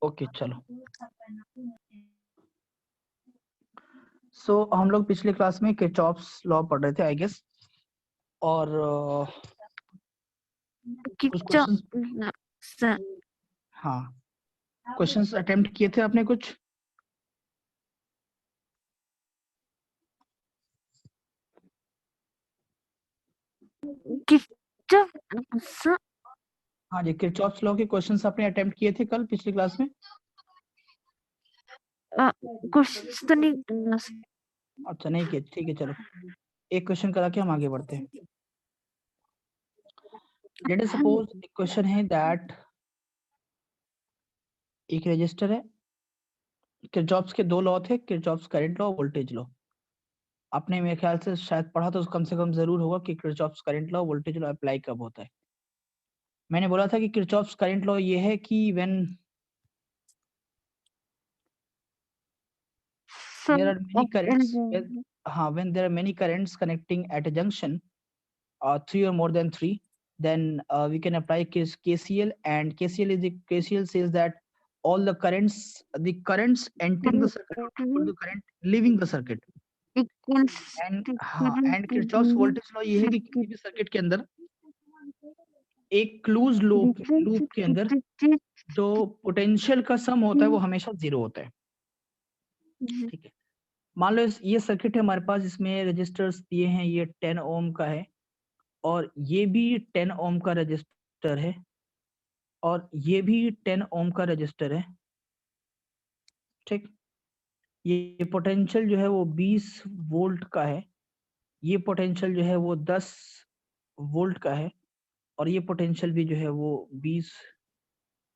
Okay चलो। सो हम लोग पिछले क्लास में किरचॉफ्स लॉ पढ़ रहे थे आई गेस, और कुछ क्वेश्चंस, हाँ क्वेश्चंस अटेम्प्ट किए थे आपने कुछ? हाँ जी, किरचॉफ्स लॉ के क्वेश्चंस आपने अटेम्प्ट किए थे कल पिछली क्लास में? क्वेश्चंस तो नहीं। अच्छा नहीं किए, ठीक है चलो एक क्वेश्चन करा के हम आगे बढ़ते हैं। लेट अस सपोज एक क्वेश्चन है दैट एक रजिस्टर है, किरचॉफ्स के दो लॉ थे, Kirchhoff's current law, voltage law. आपने मेरे ख्याल से शायद पढ़ा तो कम से कम जरूर होगा कि Kirchhoff's current law, voltage law apply कब होता है। मैंने बोला था कि किरचॉफ्स करंट लॉ ये है कि when there are many currents, when there are many currents connecting at a junction, three or more than three, then we can apply KCL, and KCL says that all the currents entering the circuit are equal to current leaving the circuit. And Kirchhoff's voltage law ये है कि किसी भी circuit के अंदर एक close loop के अंदर जो पोटेंशियल का सम होता है वो हमेशा जीरो होता है। ठीक है, मान लो ये सर्किट है हमारे पास, इसमें रजिस्टर्स दिए हैं, ये 10 ओम का है और ये भी 10 ओम का रजिस्टर है और ये भी 10 ओम का रजिस्टर है। ठीक, ये पोटेंशियल जो है वो 20 वोल्ट का है, ये पोटेंशियल जो है वो 10 वोल्ट का है और ये पोटेंशियल भी जो है वो 20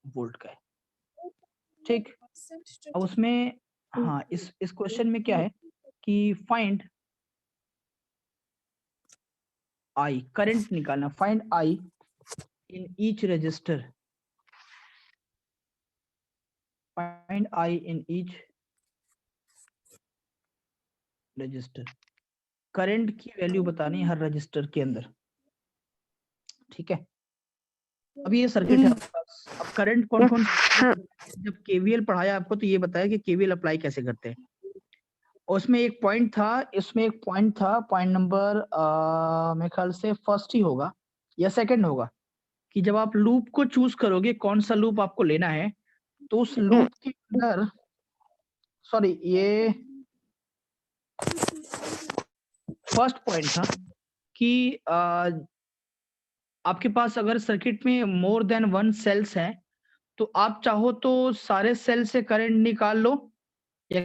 वोल्ट का है। ठीक, अब उसमें हाँ इस क्वेश्चन में क्या है कि फाइंड आई, करंट निकालना, find I in each resistor, find I in each resistor. Current की वैल्यू बतानी है हर रजिस्टर के अंदर। ठीक है, अब ये सर्किट है आपके पास, अब करंट कौन कौन सा, जब केवीएल पढ़ाया आपको तो ये बताया कि केवीएल अप्लाई कैसे करते हैं। और उसमें एक पॉइंट था, पॉइंट नंबर मेरे ख्याल से फर्स्ट ही होगा या सेकंड होगा, कि जब आप लूप को चूज करोगे कौन सा लूप आपको लेना है, तो उस लूप के अंदर, सॉरी ये फर्स्ट पॉइंट था कि आपके पास अगर सर्किट में मोर देन वन सेल्स हैं तो आप चाहो तो सारे सेल से करंट निकाल लो या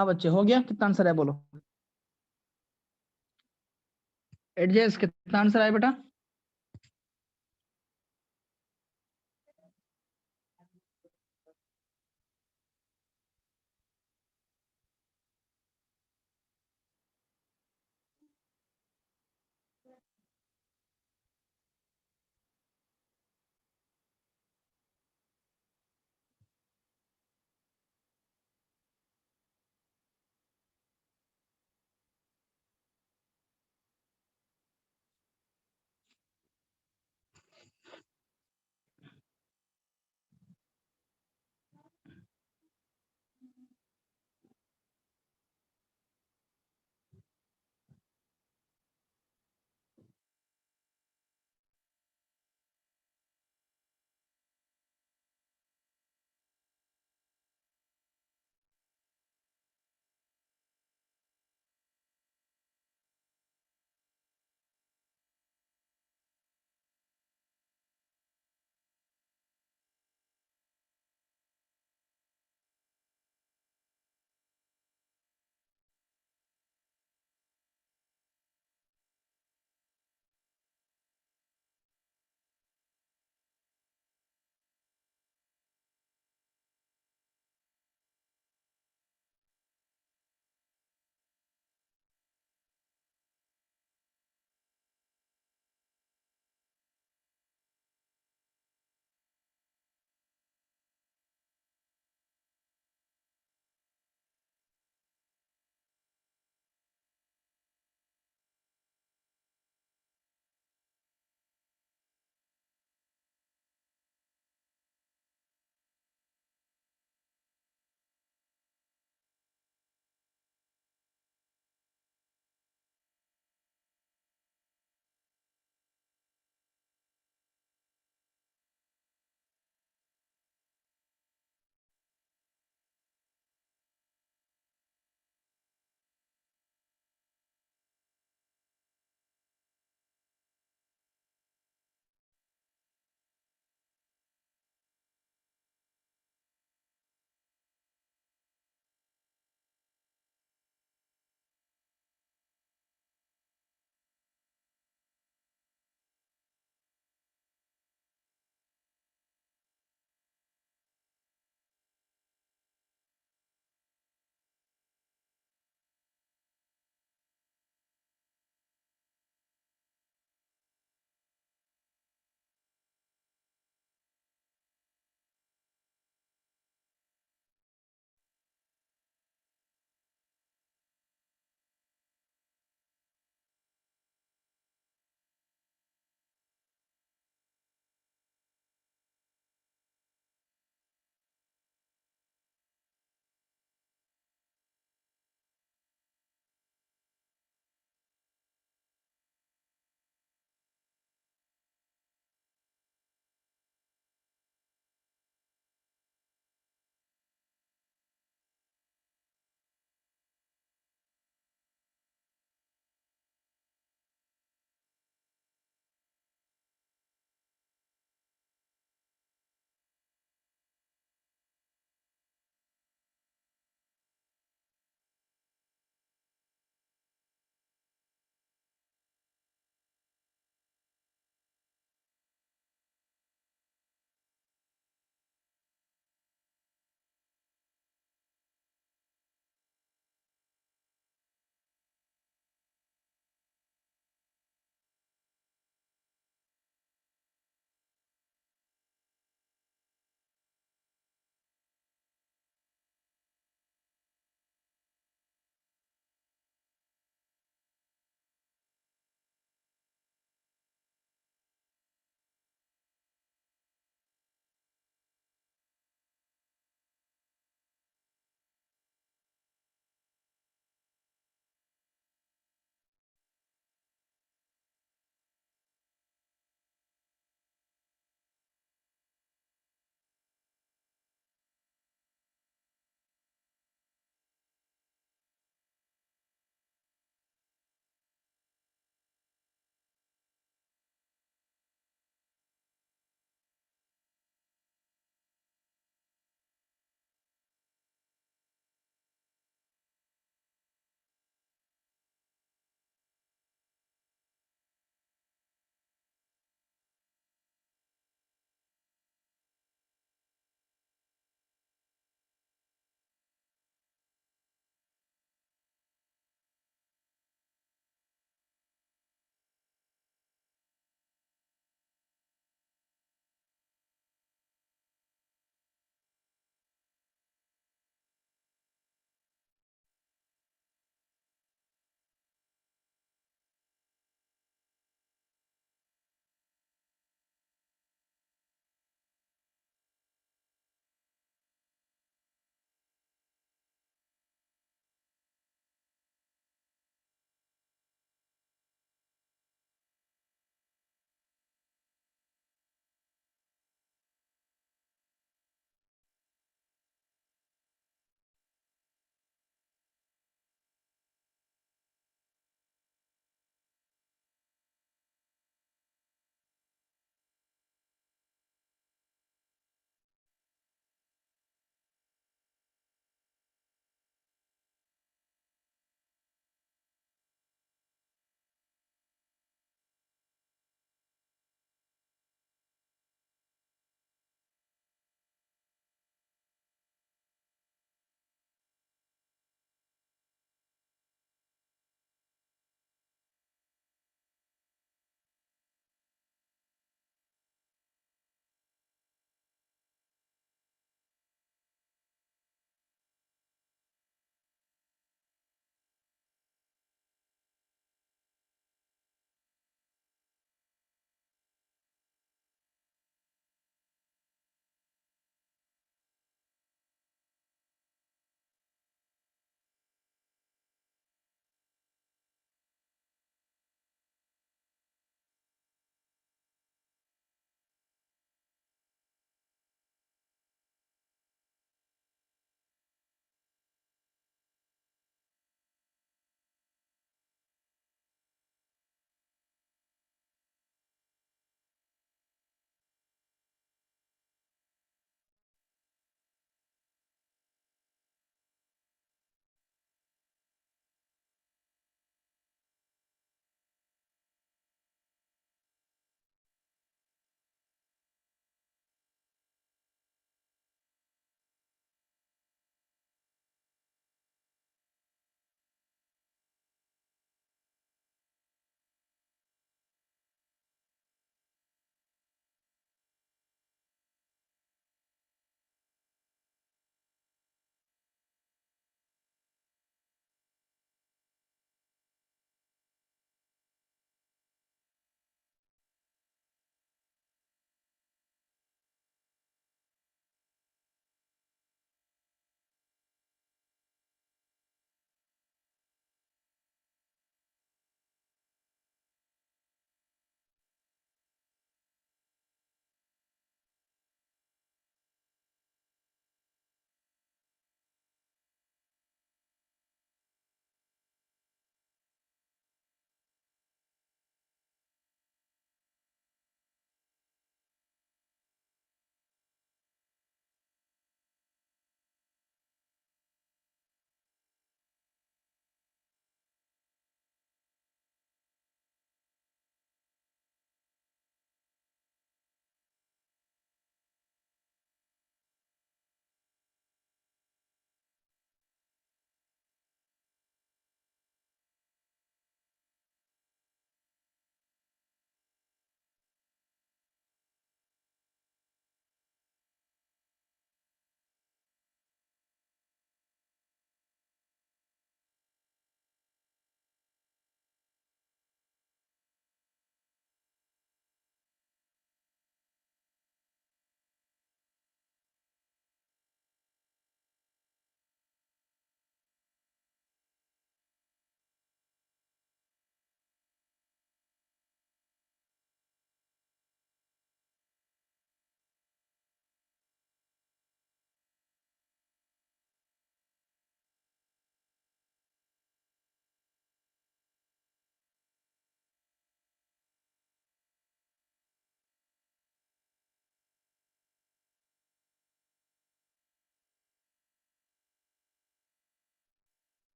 हाँ बच्चे, हो गया? कितना आंसर है बोलो? एडजेस, कितना आंसर आया बेटा?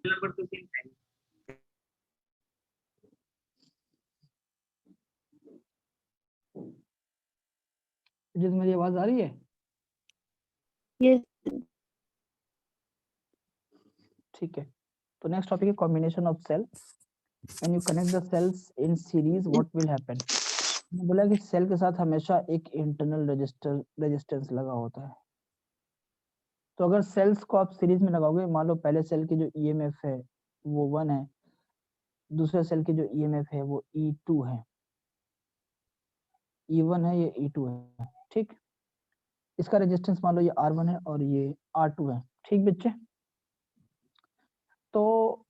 नंबर तो सेम है। जिस मेरी आवाज आ रही है? Yes. ठीक है, तो नेक्स्ट टॉपिक है combination of cell. When you connect the cells in series what will happen. मैंने बोला कि सेल के साथ हमेशा एक इंटरनल रेजिस्टेंस लगा होता है। तो अगर सेल्स को आप सीरीज में लगाओगे, मान लो पहले सेल की जो ईएमएफ है वो 1 है, दूसरे सेल की जो ईएमएफ है वो E2 है, E1 है, ये E2 है, ठीक। इसका रेजिस्टेंस मान लो ये R1 है और ये R2 है, ठीक बच्चे। तो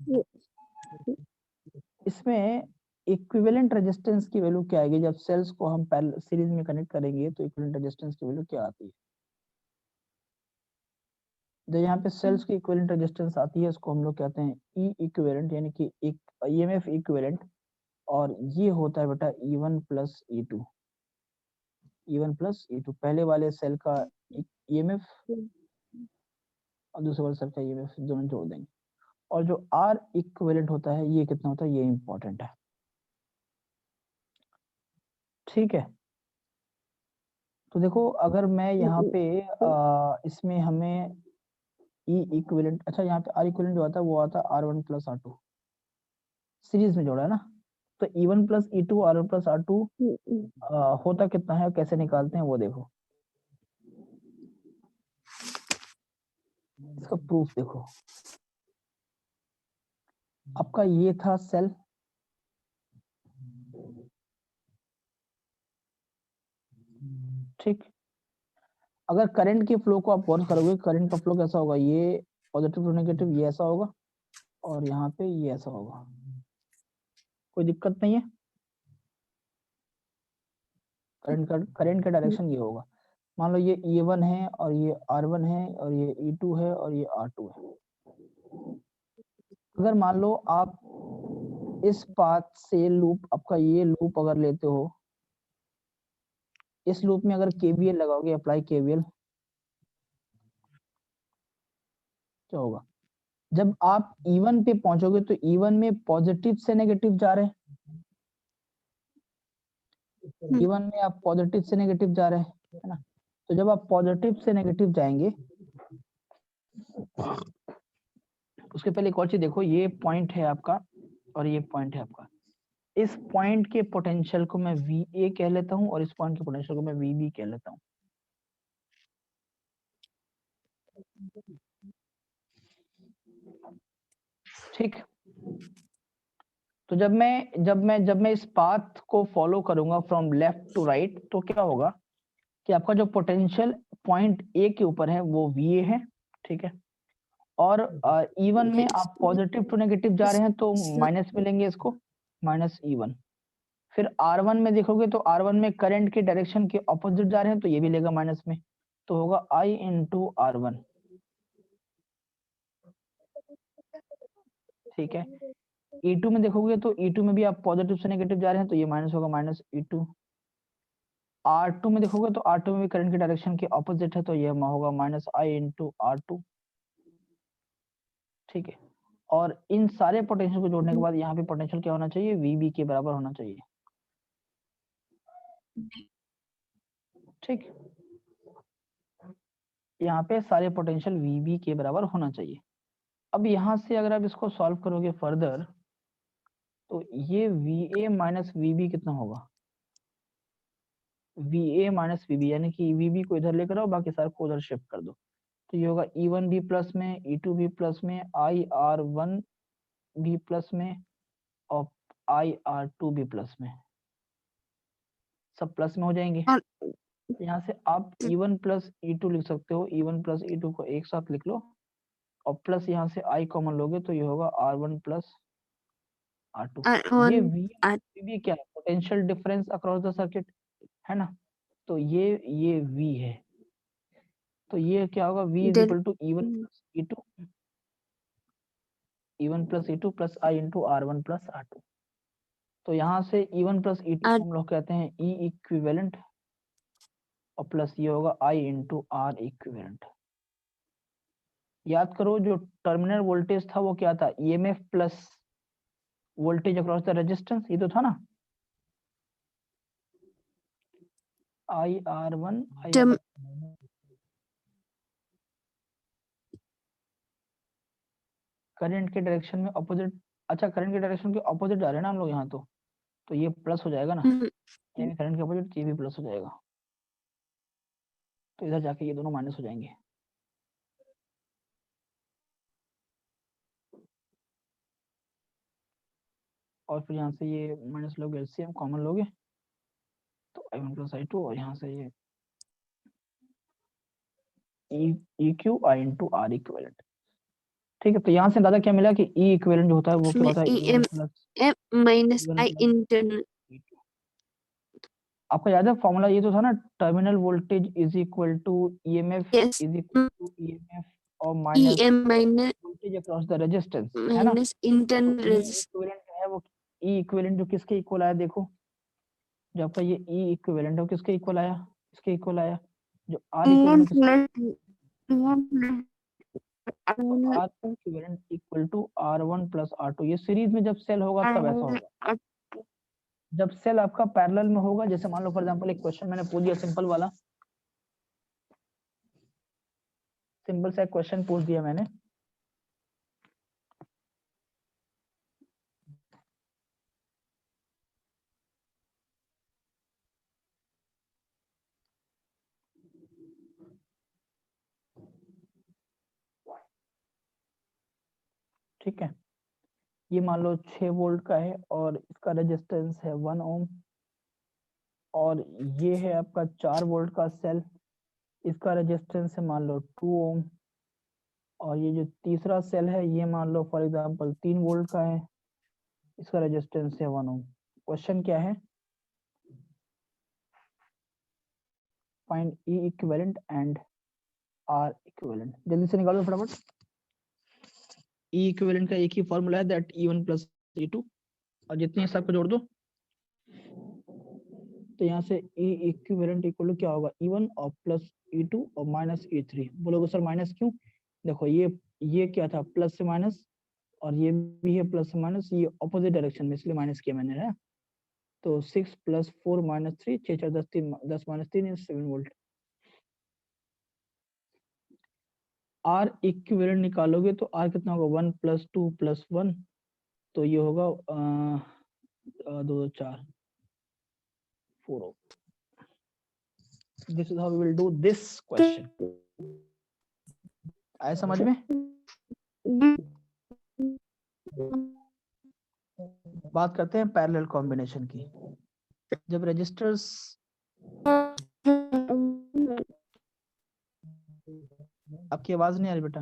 इसमें इक्विवेलेंट रेजिस्टेंस की वैल्यू क्या आएगी? जब सेल्स को हम सीरीज में कनेक्ट करेंगे तो इक्विवेलेंट रेजिस्टेंस की वैल्यू क्या आती है? जो यहाँ पे सेल्स की इक्विवेलेंट रेजिस्टेंस आती है उसको हम लोग कहते हैं ई इक्विवेलेंट, यानी कि एक ईएमएफ इक्विवेलेंट, और ये होता है बेटा E1 plus E2। E1 plus E2 पहले वाले सेल का ईएमएफ और दूसरे वाले सेल का ईएमएफ दोनों जोड़ देंगे, और जो R इक्विवेलेंट होता है ये कितना होता है, ये इंपॉर्टेंट है, ठीक है। तो देखो अगर मैं यहाँ पे इसमें हमें ई इक्विवेलेंट, अच्छा यहाँ पे R इक्विवेलेंट जो आता है वो आता है R1 प्लस R2, सीरीज में जोड़ा है ना। तो E1 plus E2 R1 plus R2 होता कितना है, कैसे निकालते हैं वो देखो। इसका प्रूफ देखो, आपका ये था सेल, ठीक। अगर करंट के फ्लो को आप गौर करोगे, करंट का फ्लो कैसा होगा, ये पॉजिटिव टू नेगेटिव ये ऐसा होगा, और यहाँ पे ये ऐसा होगा, कोई दिक्कत नहीं है। करंट का डायरेक्शन ये होगा। मान लो ये E1 है और ये R1 है और ये E2 है और ये R2 है। अगर मान लो आप इस पाथ से लूप, आपका ये लूप अगर लेते हो, इस लूप में अगर KVL लगाओगे, अप्लाई KVL, क्या होगा? जब आप E1 पे पहुंचोगे तो E1 में पॉजिटिव से नेगेटिव जा रहे हैं, E1 में आप पॉजिटिव से नेगेटिव जा रहे हैं, है ना। तो जब आप पॉजिटिव से नेगेटिव जाएंगे, उसके पहले एक और चीज देखो, ये पॉइंट है आपका और ये पॉइंट है आपका। इस पॉइंट के पोटेंशियल को मैं VA कह लेता हूं और इस पॉइंट के पोटेंशियल को मैं VB कह लेता हूं, ठीक। तो जब मैं इस पाथ को फॉलो करूंगा फ्रॉम लेफ्ट टू राइट, तो क्या होगा कि आपका जो पोटेंशियल पॉइंट A के ऊपर है वो VA है, ठीक है। और E1 में आप पॉजिटिव टू नेगेटिव जा रहे हैं तो माइनस मिलेंगे इसको, माइनस E1। फिर R1 में देखोगे तो R1 में करंट के डायरेक्शन के ऑपोजिट जा रहे हैं तो ये भी लेगा माइनस में, तो होगा I इंटू R1, ठीक है। E2 में देखोगे तो E2 में भी आप पॉजिटिव से नेगेटिव जा रहे हैं तो ये माइनस होगा, माइनस E2। R2 में देखोगे तो R2 में भी करंट के डायरेक्शन के ऑपोजिट है तो ये होगा माइनस I इंटू R2, ठीक है। और इन सारे पोटेंशियल को जोड़ने के बाद यहाँ पे पोटेंशियल क्या होना चाहिए, VB के बराबर होना चाहिए, ठीक। यहाँ पे सारे पोटेंशियल VB के बराबर होना चाहिए। अब यहाँ से अगर आप इसको सॉल्व करोगे फर्दर तो ये VA माइनस VB कितना होगा, VA माइनस VB, यानी कि VB को इधर लेकर आओ, बाकी सारे को उधर शिफ्ट कर दो, तो ये होगा E1 भी प्लस में, E2 भी प्लस में, IR1 भी प्लस में और IR2 भी प्लस में, सब प्लस में हो जाएंगे। यहाँ से आप E1 प्लस E2 लिख सकते हो, E1 प्लस E2 को एक साथ लिख लो और प्लस यहाँ से I कॉमन लोगे तो ये होगा R1 प्लस R2। ये VB क्या है, potential difference across the circuit, है ना। तो ये V है, तो ये क्या होगा, V is equal to E1 plus E2, E1 plus E2 plus I into R1 plus R2। तो यहाँ से E1 प्लस E2 हम लोग कहते हैं E इक्विवेलेंट और प्लस ये होगा I इंटू R इक्विवेलेंट। याद करो जो टर्मिनल वोल्टेज था वो क्या था, EMF plus voltage across the resistance, ये तो था ना, IR1 IR करंट के डायरेक्शन में ऑपोजिट, अच्छा करंट के डायरेक्शन के ऑपोजिट जा रहे हैं ना हम लोग यहाँ, तो ये प्लस हो जाएगा ना, ये भी करंट के ऑपोजिट, ये भी प्लस हो जाएगा, तो इधर जाके ये दोनों माइनस हो जाएंगे। और फिर यहाँ से ये माइनस लोगे, एलसीएम कॉमन लोगे, तो I1 प्लस I2, और यहाँ से ये EQ I into R equivalent. ठीक है, तो यहाँ से दादा क्या मिला कि E इक्विवेलेंट जो होता है वो क्या होता है, E1 प्लस माइनस आई इंटरनल। आपका याद है फॉर्मूला ये तो था ना, terminal voltage is equal to EMF yes, is equal to EMF और minus EM minus voltage across the resistance, है ना। माइनस तो इंटरनल E इक्विवेलेंट है वो, E इक्विवेलेंट जो किसके इक्वल आया, देखो जो आपका ये E इक्विवेलेंट है किसके इक्वल आया, इसके इक्वल आया, जो R equivalent R equivalent equal to R1 plus R2, ये सीरीज में जब सेल होगा तब ऐसा होगा, जब सेल आपका पैरेलल में होगा, जैसे मान लो फॉर एग्जांपल एक क्वेश्चन मैंने पूछ दिया सिंपल वाला, सिंपल सा एक क्वेश्चन पूछ दिया मैंने, ठीक है, ये मान लो 6 वोल्ट का है और इसका रेजिस्टेंस है 1 ओम, और ये है आपका 4 वोल्ट का सेल, इसका रेजिस्टेंस है मान लो 2 ओम, और ये जो तीसरा सेल है ये मान लो फॉर एग्जांपल 3 वोल्ट का है, इसका रेजिस्टेंस है 1 ओम। क्वेश्चन क्या है, find E equivalent and R equivalent, जल्दी से निकालो फटाफट। E इक्विवेलेंट का एक ही फॉर्मूला है, दैट E1 प्लस E2, और जितने सब को जोड़ दो, तो यहाँ से E इक्विवेलेंट इक्वल टू क्या होगा, E1 और प्लस E2 और माइनस E3। बोलोगे सर माइनस क्यों, देखो ये क्या था, प्लस से माइनस, और ये भी है प्लस से माइनस, ये ऑपोजिट डायरेक्शन में, इसलिए माइनस किया मैंने, है। तो 6 plus 4 minus 3, 6 4 10 3 10 minus 3 7 volt. R equivalent निकालोगे तो R कितना होगा, 1 प्लस 2 प्लस 1, तो ये होगा 2 4 4। This is how we will do this question. आया समझ में। बात करते हैं पैरेलल कॉम्बिनेशन की, जब रजिस्टर्स, आपकी आवाज नहीं आ रही बेटा,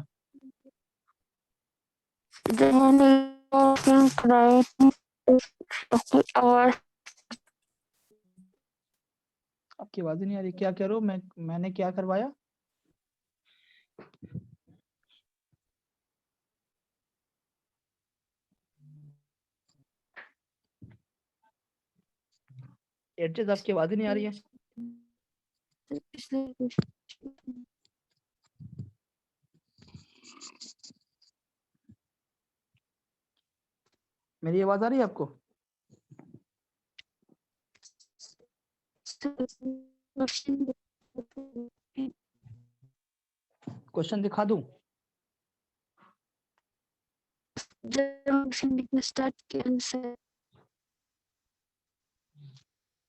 आपकी आवाज ही नहीं आ रही, क्या कह रहे हो, मैंने क्या करवाया, एडजस्ट, आपकी आवाज ही नहीं आ रही है। मेरी आवाज आ रही है आपको, क्वेश्चन दिखा दूं, स्टार्ट किया,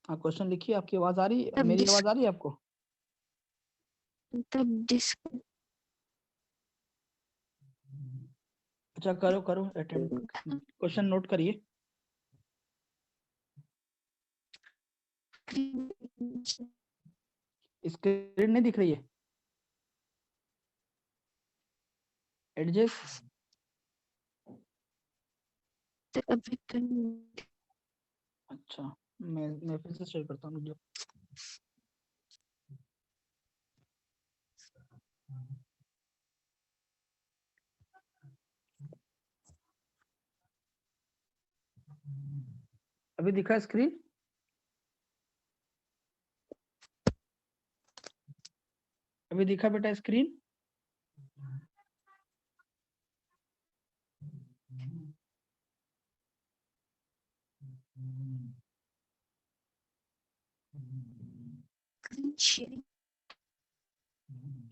हाँ क्वेश्चन लिखिए, आपकी आवाज आ रही है, मेरी आवाज आ रही है आपको, अच्छा करो करो अटेम्प्ट, क्वेश्चन नोट करिए, स्क्रीन नहीं दिख रही है, एडजस्ट, अच्छा मैं फिर से शेयर करता हूँ, अभी दिखा स्क्रीन, अभी दिखा बेटा screen, Screen sharing.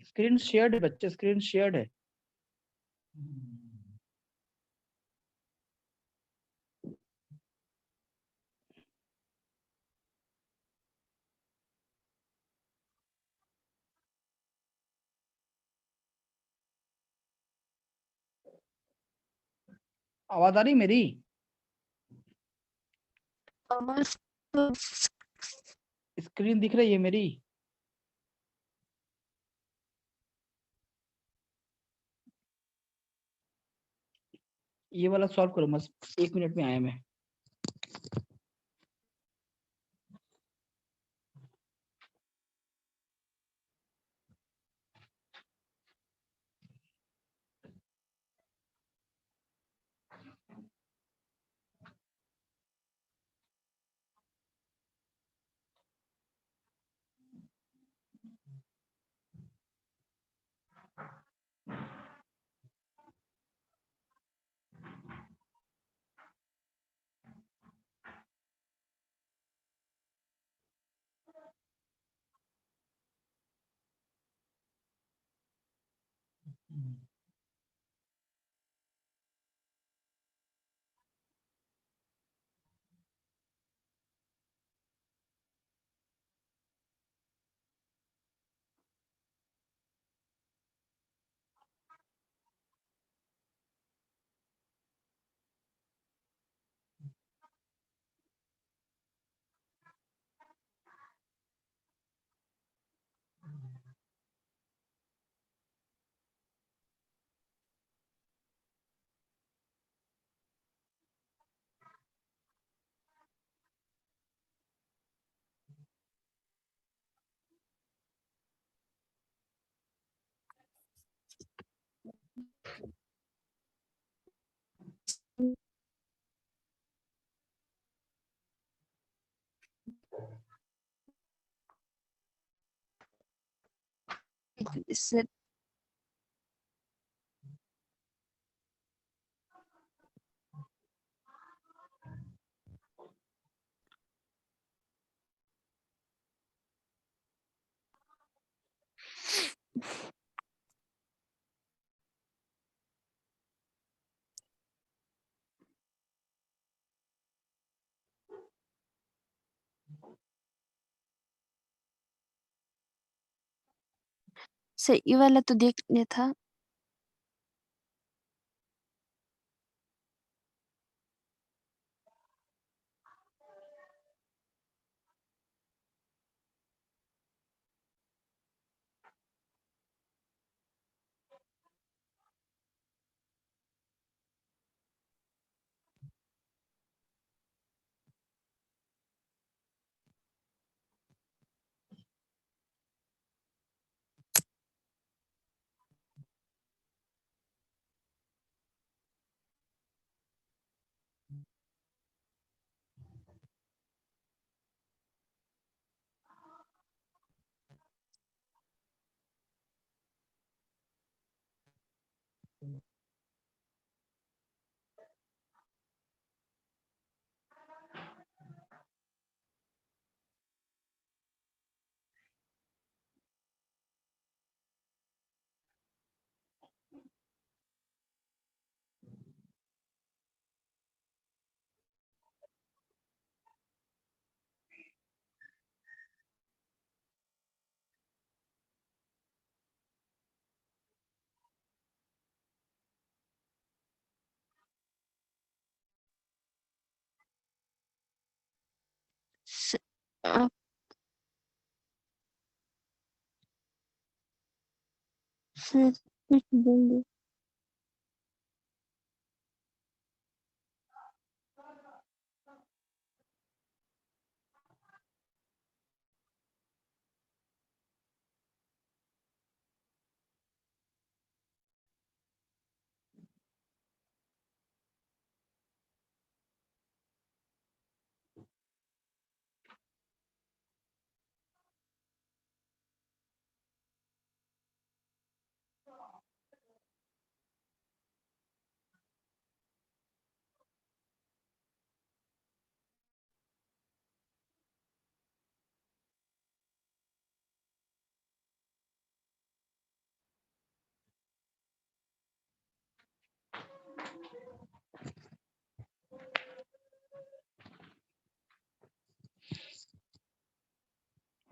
Screen shared है बच्चे, स्क्रीन शेयर्ड है। आवाज आ रही मेरी? स्क्रीन दिख रही है मेरी? ये वाला सॉल्व करो, बस 1 मिनट में आया मैं। Set से ये वाला तो देख लिया था। से, आप से कुछ देंगे।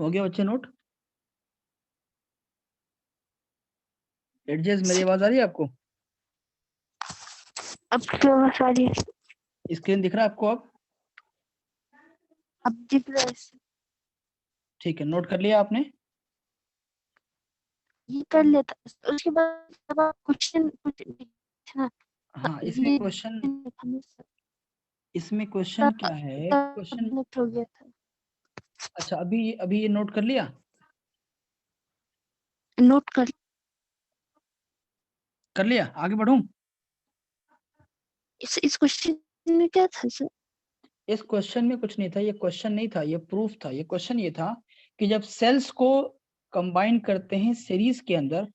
हो गया बच्चे नोट? एडजस्ट, मेरी आवाज आ रही है आपको? अब क्यों सॉरी स्क्रीन दिख रहा है आपको अब दिख रहा है ठीक है, नोट कर लिया आपने? ये कर लेता उसके बाद जब आप क्वेश्चन हाँ, इसमें क्वेश्चन क्या है? क्वेश्चन, हो गया था अच्छा अभी ये नोट कर लिया? नोट कर लिया, आगे बढ़ूं? इस क्वेश्चन में क्या था सर? इस क्वेश्चन में कुछ नहीं था, ये क्वेश्चन नहीं था, ये प्रूफ था। ये क्वेश्चन ये था कि जब सेल्स को कंबाइन करते हैं सीरीज के अंदर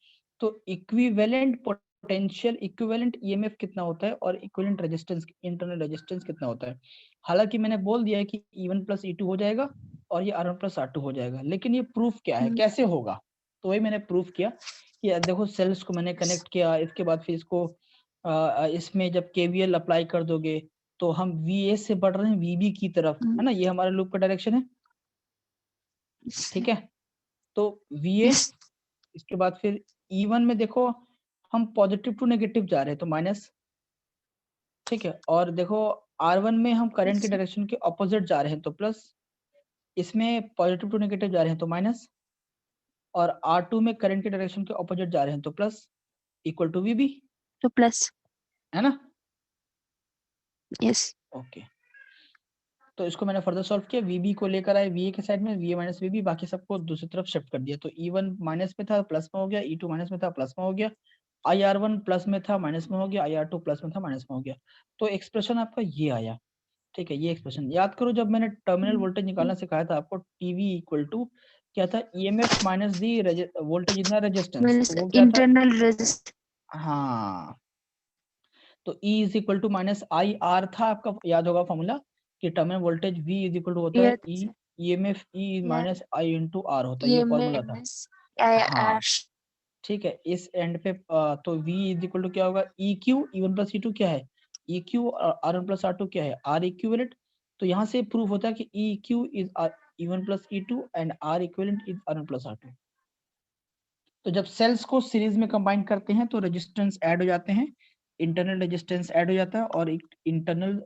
तो इक्विवेलेंट पोटेंशियल, इक्विवेलेंट ईएमएफ कितना होता है और इक्विवेलेंट रेजिस्टेंस, इंटरनल रेजिस्टेंस कितना होता है। हालांकि मैंने बोल दिया है कि E1 + E2 हो जाएगा और ये R1 + R2 हो जाएगा, लेकिन ये प्रूफ क्या है, कैसे होगा? तो वही मैंने प्रूफ किया कि देखो सेल्स को मैंने कनेक्ट किया, इसके बाद फिर इसको इसमें जब KVL अप्लाई कर दोगे तो हम VA से बढ़ रहे हैं VB की तरफ, है ना, ये हमारे लूप का डायरेक्शन है, ठीक है। तो VA, इसके बाद फिर E1 में देखो हम पॉजिटिव टू नेगेटिव जा रहे हैं तो माइनस, ठीक है। और देखो R1 में हम करंट के डायरेक्शन के ऑपोजिट जा रहे हैं तो प्लस, इसमें पॉजिटिव टू नेगेटिव जा रहे हैं तो माइनस, और R2 में करंट के डायरेक्शन के ऑपोजिट जा रहे हैं तो प्लस, इक्वल टू VB, तो प्लस, है ना? यस। ओके, तो इसको मैंने फर्दर सॉल्व किया, VB को लेकर आए VA के साइड में, VA - VB, बाकी सबको दूसरी तरफ शिफ्ट कर दिया। तो E1 माइनस में था प्लस में हो गया, E2 माइनस में था प्लस में हो गया, IR1 प्लस में था माइनस में हो गया, IR2 प्लस में था माइनस में हो गया। तो एक्सप्रेशन आपका ये आया, ठीक है। ये एक्सप्रेशन याद करो, जब मैंने टर्मिनल वोल्टेज निकालना सिखाया था आपको, TV इक्वल टू क्या था, EMF minus the voltage in the resistance, तो वो क्या था? Internal resistance. हाँ, तो E is equal to minus IR था आपका, याद होगा फॉर्मूला कि terminal voltage V is equal to होता है E, EMF E minus I into R होता है, ये फॉर्मूला था। हाँ, ठीक है। इस एंड पे तो V इज इक्वल टू क्या होगा, EQ, E1 + E2 क्या है, EQ, और R1 + R2 क्या है, R इक्विवेलेंट। तो यहाँ से प्रूफ होता है कि EQ is E1 + E2 and R equivalent is R1 + R2। तो जब सेल्स को सीरीज में कंबाइन करते हैं तो रेजिस्टेंस ऐड हो जाते हैं, इंटरनल रेजिस्टेंस ऐड हो जाता है, और इंटरनल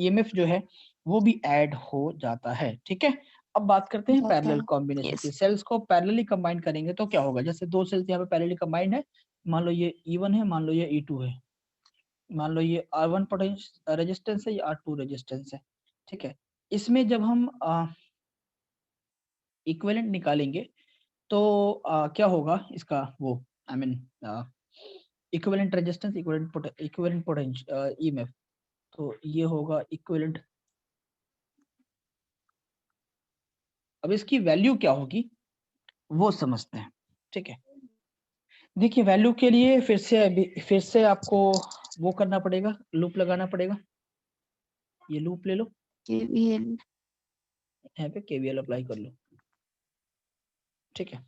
ईएमएफ जो है वो भी ऐड हो जाता है, ठीक है। अब बात करते हैं पैरेलल कॉम्बिनेशन की। सेल्स को पैरेलली कंबाइन करेंगे तो क्या होगा, जैसे दो सेल्स यहाँ पे पैरेलली कंबाइंड है, मान लो ये E1 है, मान लो ये E2 है, मान लो ये R1 पोटेंशियल रेजिस्टेंस है, ये R2 रेजिस्टेंस है, ठीक है। इसमें जब हम इक्विवेलेंट निकालेंगे तो क्या होगा इसका, वो I mean equivalent resistance, equivalent potential EMF, तो ये होगा इक्विवेलेंट। अब इसकी वैल्यू क्या होगी वो समझते हैं, ठीक है। देखिए वैल्यू के लिए फिर से आपको वो करना पड़ेगा, लूप लगाना पड़ेगा। ये लूप ले लो, यहाँ पे KVL अप्लाई कर लो, ठीक है।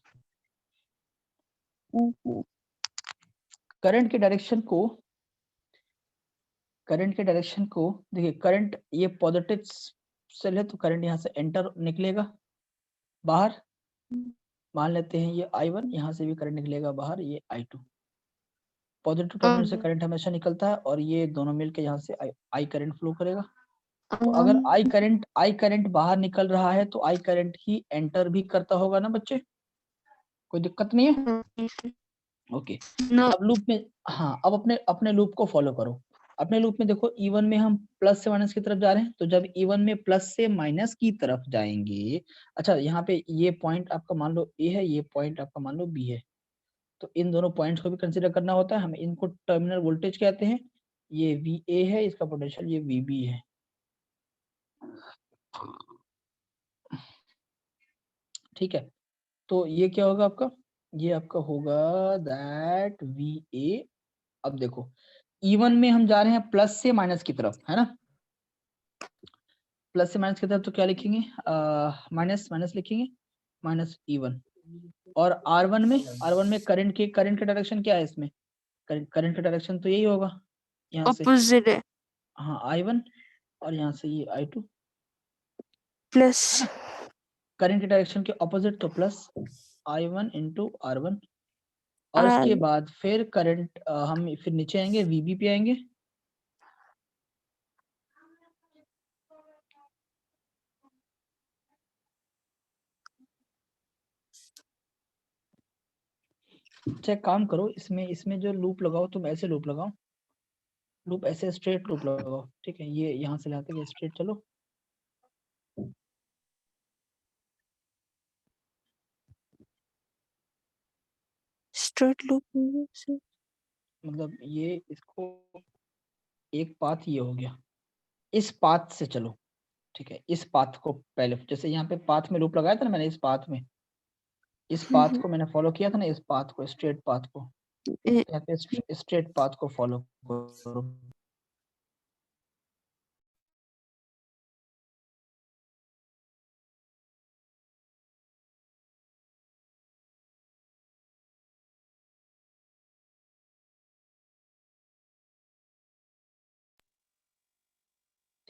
करंट के डायरेक्शन को देखिए, करंट ये पॉजिटिव सेल है तो करंट यहाँ से एंटर निकलेगा बाहर, मान लेते हैं ये I1, यहाँ से भी करंट निकलेगा बाहर, ये I2। पॉजिटिव टर्मिनल से करंट हमेशा निकलता है और ये दोनों मिलकर यहाँ से I करंट फ्लो करेगा। तो अगर I करंट बाहर निकल रहा है तो I करंट ही एंटर भी करता होगा ना बच्चे, कोई दिक्कत नहीं है? ओके। अब लूप में, हाँ, अब अपने लूप को फॉलो करो। अपने लूप में देखो E1 में हम प्लस से माइनस की तरफ जा रहे हैं, तो जब E1 में प्लस से माइनस की तरफ जाएंगे, अच्छा यहाँ पे ये पॉइंट आपका मान लो A है, ये पॉइंट आपका मान लो B है, तो इन दोनों पॉइंट्स को भी कंसीडर करना होता है, हम इनको टर्मिनल वोल्टेज कहते हैं। ये VA है, इसका पोटेंशियल ये VB है, ठीक है। तो ये क्या होगा आपका, ये आपका होगा दैट VA। अब देखो E1 में हम जा रहे हैं प्लस से माइनस की तरफ, है ना, प्लस से माइनस की तरफ, तो क्या लिखेंगे, माइनस माइनस लिखेंगे, माइनस E1। और R1 में करंट के डायरेक्शन क्या है, इसमें करंट का डायरेक्शन तो यही होगा, यहाँ से ऑपोजिट है, हाँ I1, और यहाँ से ये I2 प्लस, करंट की डायरेक्शन के ऑपोजिट तो प्लस I1 इंटू R1 और उसके बाद फिर करंट हम फिर नीचे आएंगे VB पे आएंगे अच्छा काम करो इसमें जो लूप लगाओ तुम ऐसे लूप लगाओ लूप ऐसे स्ट्रेट लूप लगाओ ठीक है ये यहाँ से लाते हैं स्ट्रेट चलो स्ट्रेट लूप मतलब ये इसको एक पाथ ये हो गया इस पाथ से चलो ठीक है इस पाथ को पहले जैसे यहाँ पे पाथ में लूप लगाया था ना मैंने इस पाथ में इस पाथ को मैंने फॉलो किया था ना इस पाथ को स्ट्रेट पाथ को यहाँ पे स्ट्रेट पाथ को फॉलो करो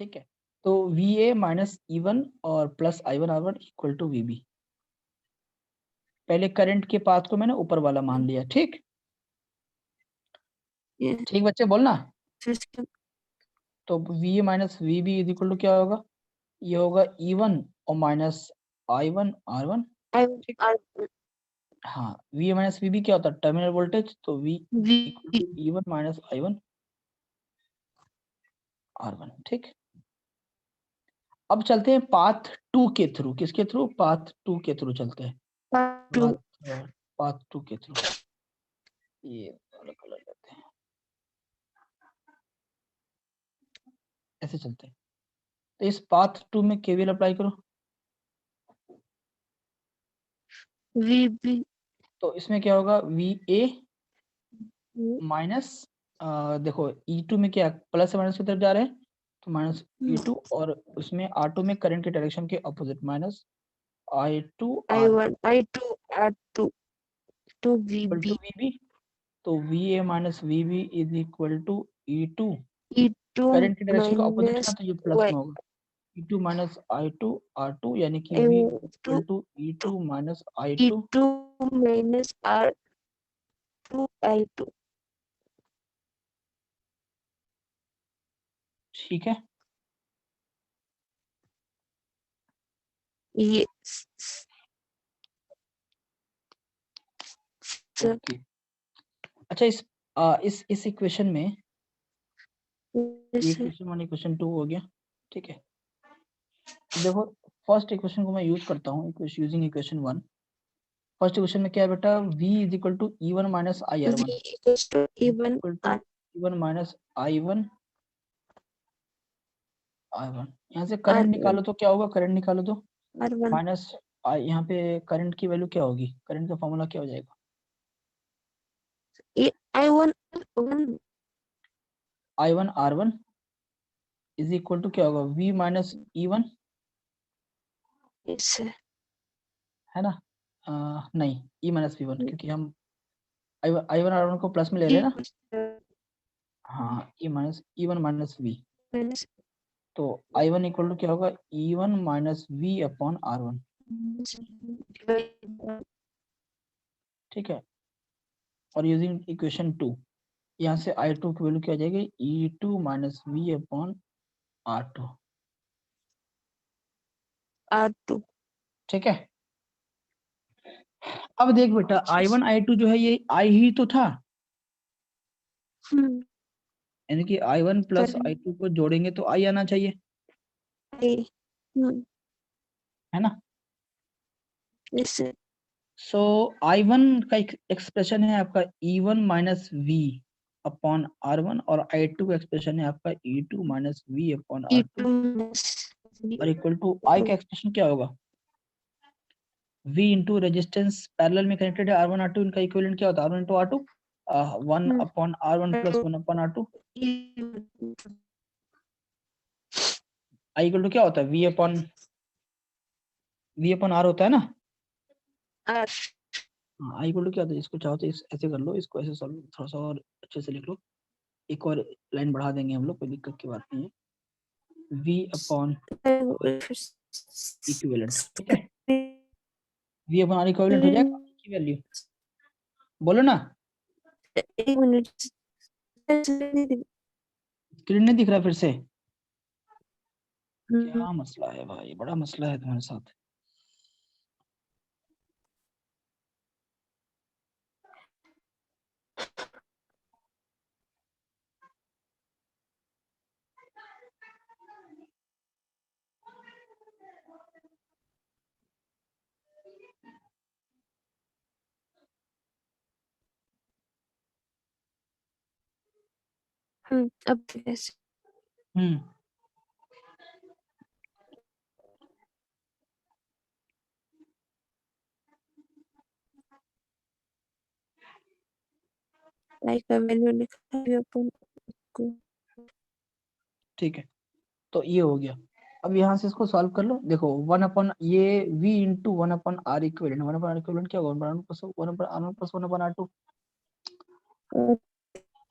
ठीक है तो VA माइनस E1 और plus I1 R1 equal to VB पहले करंट के पाथ को मैंने ऊपर वाला मान लिया ठीक ठीक बच्चे बोलना तो VA minus VB is equal to क्या होगा ये होगा E1 और माइनस I1 R1 हाँ VA माइनस VB क्या होता है टर्मिनल वोल्टेज तो V equal to E1 minus I1 R1 ठीक अब चलते हैं पाथ 2 के थ्रू किसके थ्रू पाथ 2 के थ्रू चलते हैं पाथ 2 के थ्रू ये वाला कलर लेते हैं ऐसे चलते हैं तो इस पाथ 2 में केवीएल अप्लाई करो VB तो इसमें क्या होगा VA माइनस देखो E2 में क्या प्लस से माइनस की तरफ जा रहे हैं तो माइनस E2 और उसमें R2 में करंट की डायरेक्शन के opposite minus I2 R2 to VB तो VA minus VB is equal to E2 E2 current की डायरेक्शन का ऑपोजिट है ना minus तो ये प्लस में होगा E2 माइनस I2 R2 यानी कि V equal to E2 minus I2 E2 minus R2 I2 ठीक है ये ओके अच्छा इस इक्वेशन में इक्वेशन 1 इक्वेशन 2 हो गया ठीक है देखो फर्स्ट इक्वेशन को मैं यूज करता हूँ यूजिंग इक्वेशन 1 फर्स्ट इक्वेशन में क्या है बेटा V is equal to E1 minus IR1 equal to E1 minus I1 R1 यहाँ से करंट निकालो तो क्या होगा करंट निकालो तो माइनस यहाँ पे करंट की वैल्यू क्या होगी करंट का फॉर्मूला क्या हो जाएगा I1 R1 is equal to क्या होगा V माइनस E1 है ना नहीं E माइनस V1 क्योंकि हम I1 R1 को प्लस में ले रहे हैं ना हाँ E minus E1 minus V तो I1 इक्वल टू क्या होगा E1 minus V upon R1 ठीक है और यूजिंग इक्वेशन 2 यहाँ से I2 की वैल्यू क्या आ जाएगी E2 minus V upon R2 ठीक है अब देख बेटा I1 I2 जो है ये I ही तो था यानी कि I1 प्लस I2 को जोड़ेंगे तो I आना चाहिए है ना सो I1 का एक्सप्रेशन है आपका E1 minus V upon R1 और I2 का एक्सप्रेशन है आपका E2 minus V upon R2 और इक्वल टू I का एक्सप्रेशन क्या होगा V इंटू रेजिस्टेंस पैरेलल में कनेक्टेड है R1 R2 इनका इक्विवेलेंट क्या होता है R1 into R2 1 upon R1 plus 1 upon R2 I equal to क्या होता है V अपॉन R होता है ना हाँ I इक्वल टू क्या होता है इसको चाहो तो ऐसे कर लो इसको ऐसे सॉल्व थोड़ा सा और अच्छे से लिख लो एक और लाइन बढ़ा देंगे हम लोग कोई दिक्कत की बात नहीं है V अपॉन इक्विवेलेंट ठीक है वी अपन आर इक्विवेलेंट हो जाएगा की वैल्यू, बोलो ना। एक मिनट, स्क्रीन नहीं दिख रहा फिर से? क्या मसला है भाई, बड़ा मसला है तुम्हारे साथ। अब कैसे? लाइक का वैल्यू लिखा है अपन को। ठीक है, तो ये हो गया। अब यहाँ से इसको सॉल्व कर लो। देखो 1 अपन ये v into 1 upon R equivalent, 1 upon R equivalent क्या होगा, 1 प्लस 1 अपन आर 2।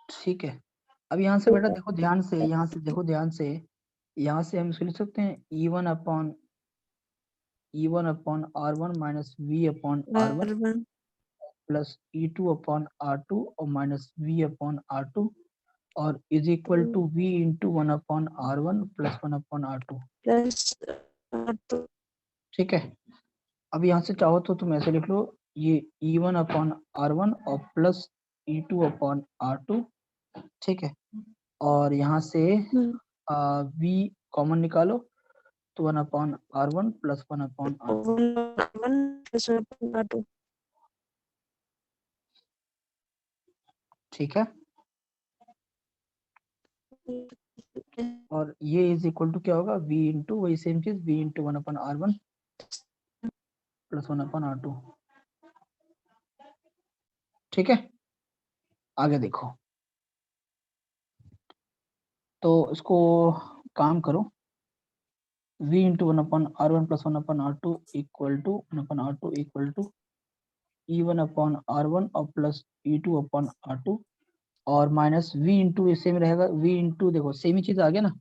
ठीक है, अब यहाँ से बेटा देखो ध्यान से, यहाँ से देखो ध्यान से, यहाँ से हम इसको लिख सकते हैं E1 upon R1 minus V upon R1 plus E2 upon R2 और माइनस V अपॉन R2 और is equal to V into 1 upon R1 plus 1 upon R2 plus R2। ठीक है, अब यहाँ से चाहो तो तुम ऐसे लिख लो, ये E1 अपॉन R1 और प्लस E2 अपॉन R2। ठीक है, और यहाँ से V कॉमन निकालो तो 1 upon R1 plus 1 upon R2। ठीक है, और ये इज इक्वल टू क्या होगा, V इंटू वही सेम चीज, V into 1 upon R1 plus 1 upon R2। ठीक है, आगे देखो, तो इसको काम करो, V into 1 upon R1 plus 1 upon R2 equal to 1 upon R2 equal to E1 upon R1 और प्लस E2 अपॉन R2 और माइनस V इंटू सेम रहेगा, V इंटू देखो सेम ही चीज आ गया ना,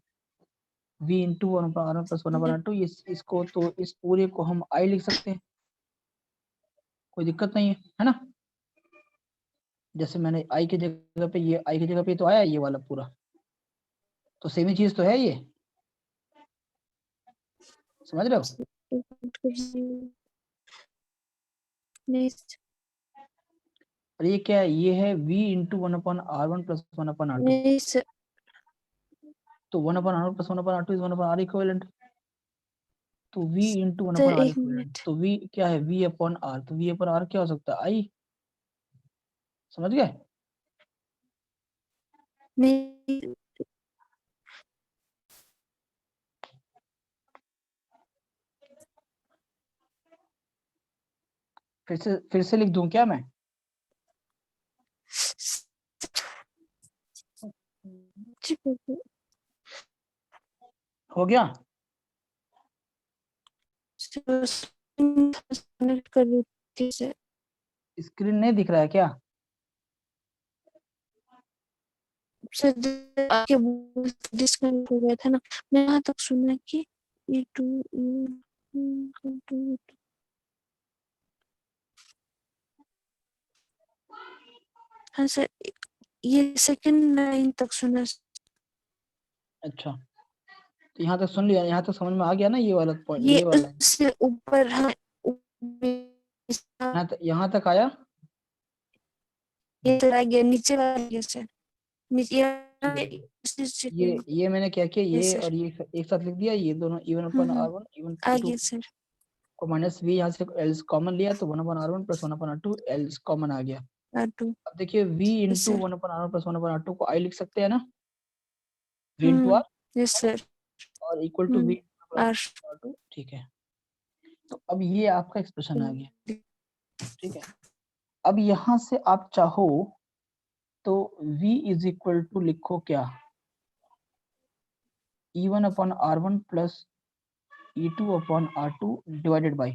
V into 1 upon R1 plus 1 upon R2, इसको तो इस पूरे को हम I लिख सकते हैं, कोई दिक्कत नहीं है ना। जैसे मैंने I की जगह पे, ये I की जगह पे तो आया ये वाला पूरा, तो सेम ही चीज तो है ये, समझ रहे हो। और ये क्या है, ये है V into 1 upon R1 plus 1 upon R2, तो 1 upon R1 plus 1 upon R2 is 1 upon R equivalent, तो V into 1 upon R equivalent, तो V क्या है, V अपॉन R, तो V अपॉन R क्या हो सकता है, I, समझ गए। फिर से लिख दूं क्या मैं, हो गया। स्क्रीन नहीं दिख रहा है क्या? डिस्कनेक्ट हो गया था ना, मैं यहाँ तक सुना कि E2 हाँ सर, ये सेकंड लाइन तक सुना। अच्छा, तो यहाँ तक सुन लिया, यहाँ तक समझ में आ गया ना ये वाला पॉइंट, ये ये वाला लाइन उससे ऊपर, हाँ यहाँ तक आया। ये आ गया, नीचे वाला गया सर, नीचे ये मैंने क्या किया, ये और ये एक साथ लिख दिया, ये दोनों E1 अपॉन R1 E1 आ E2 गया सर। को माइनस V यहाँ से एल्स कॉमन लिया तो 1 upon R1 plus 1 upon R2 else common आ गया। R2 अब देखिए V into 1 upon R1 plus 1 upon R2 को I लिख सकते हैं ना, V into R, yes sir, और equal to V R। R2। ठीक है, तो अब ये आपका एक्सप्रेशन आ गया। ठीक है, अब यहाँ से आप चाहो तो V इज इक्वल टू लिखो क्या, E1 upon R1 plus E2 upon R2 divided by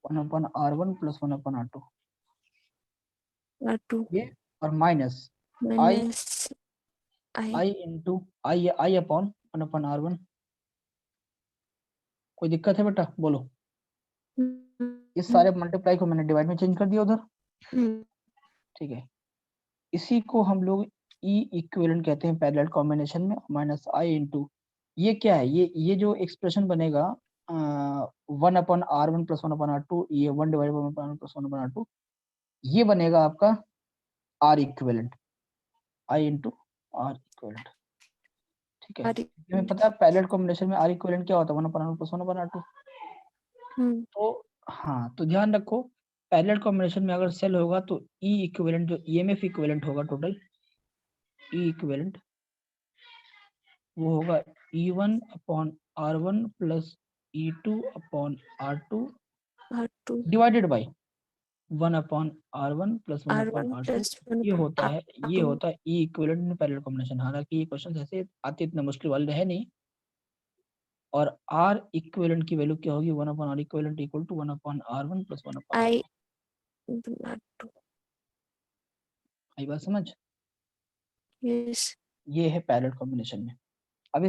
1 upon R1 plus 1 upon R2, R2 ये और minus I into I upon 1 upon R1। कोई दिक्कत है बेटा, बोलो। इस सारे मल्टीप्लाई को मैंने डिवाइड में चेंज कर दिया उधर, हम्म, ठीक है। इसी को हम लोग ई इक्विवेलेंट कहते हैं पैरेलल कॉम्बिनेशन में, माइनस आई इंटू ये क्या है, ये जो एक्सप्रेशन बनेगा 1/r1 + 1/r2, ये 1/1 + 1/r2, ये बनेगा आपका R equivalent, I into R equivalent, ठीक है। R हमें पता है पैरेलल कॉम्बिनेशन में आर इक्विवेलेंट क्या होता है, 1/r1 + 1/r2। तो हाँ, तो ध्यान रखो पैरेलल कॉम्बिनेशन में अगर सेल होगा तो ई इक्विवेलेंट, जो ईएमएफ इक्विवेलेंट होगा टोटल, ई इक्विवेलेंट वो होगा E1/R1 + E2/R2 R2 divided by 1/R1 + R1 1/R2। plus ये 1 होता है R2 E equivalent in parallel combination. हालांकि ये क्वेश्चन ऐसे आते इतने मुश्किल वाले है नहीं। और आर इक्विवेलेंट की वैल्यू क्या होगी, 1/R equivalent equal to 1/R1 + 1/R2। I R2 आई बात समझ? yes ये है पैरेलल कॉम्बिनेशन में।